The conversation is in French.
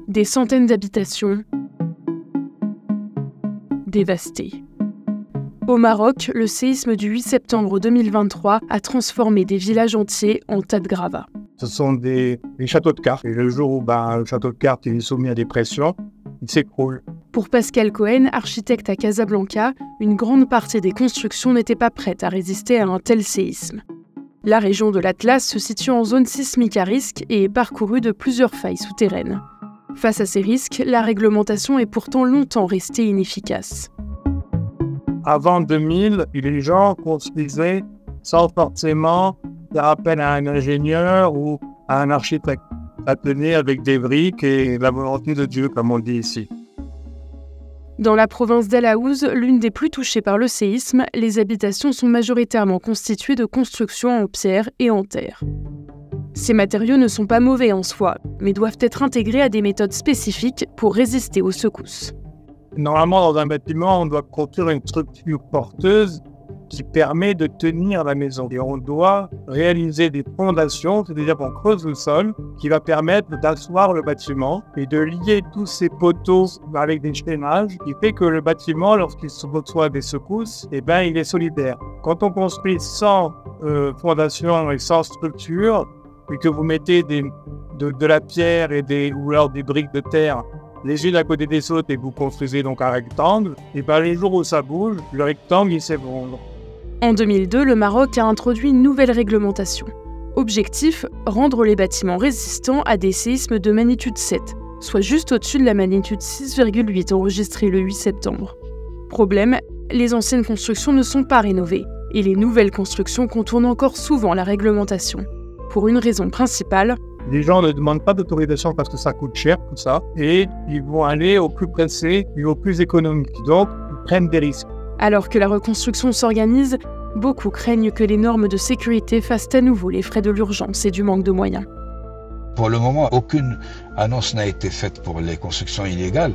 Des centaines d'habitations dévastées. Au Maroc, le séisme du 8 septembre 2023 a transformé des villages entiers en tas de gravats. Ce sont des châteaux de cartes. Et le jour où le château de cartes est soumis à des pressions, il s'écroule. Pour Pascal Cohen, architecte à Casablanca, une grande partie des constructions n'était pas prête à résister à un tel séisme. La région de l'Atlas se situe en zone sismique à risque et est parcourue de plusieurs failles souterraines. Face à ces risques, la réglementation est pourtant longtemps restée inefficace. Avant 2000, les gens construisaient sans forcément faire appel à un ingénieur ou à un architecte. Ça tenait avec des briques et la volonté de Dieu, comme on dit ici. Dans la province d'El Aouz, l'une des plus touchées par le séisme, les habitations sont majoritairement constituées de constructions en pierre et en terre. Ces matériaux ne sont pas mauvais en soi, mais doivent être intégrés à des méthodes spécifiques pour résister aux secousses. Normalement, dans un bâtiment, on doit construire une structure porteuse qui permet de tenir la maison. Et on doit réaliser des fondations, c'est-à-dire qu'on creuse le sol, qui va permettre d'asseoir le bâtiment et de lier tous ces poteaux avec des chaînages, qui fait que le bâtiment, lorsqu'il reçoit des secousses, il est solidaire. Quand on construit sans fondation et sans structure, et que vous mettez de la pierre ou alors des briques de terre les unes à côté des autres et vous construisez donc un rectangle, et les jours où ça bouge, le rectangle il s'effondre. En 2002, le Maroc a introduit une nouvelle réglementation. Objectif, rendre les bâtiments résistants à des séismes de magnitude 7, soit juste au-dessus de la magnitude 6,8 enregistrée le 8 septembre. Problème, les anciennes constructions ne sont pas rénovées, et les nouvelles constructions contournent encore souvent la réglementation. Pour une raison principale, les gens ne demandent pas d'autorisation parce que ça coûte cher, tout ça, et ils vont aller au plus pressé et au plus économique. Donc, ils prennent des risques. Alors que la reconstruction s'organise, beaucoup craignent que les normes de sécurité fassent à nouveau les frais de l'urgence et du manque de moyens. Pour le moment, aucune annonce n'a été faite pour les constructions illégales.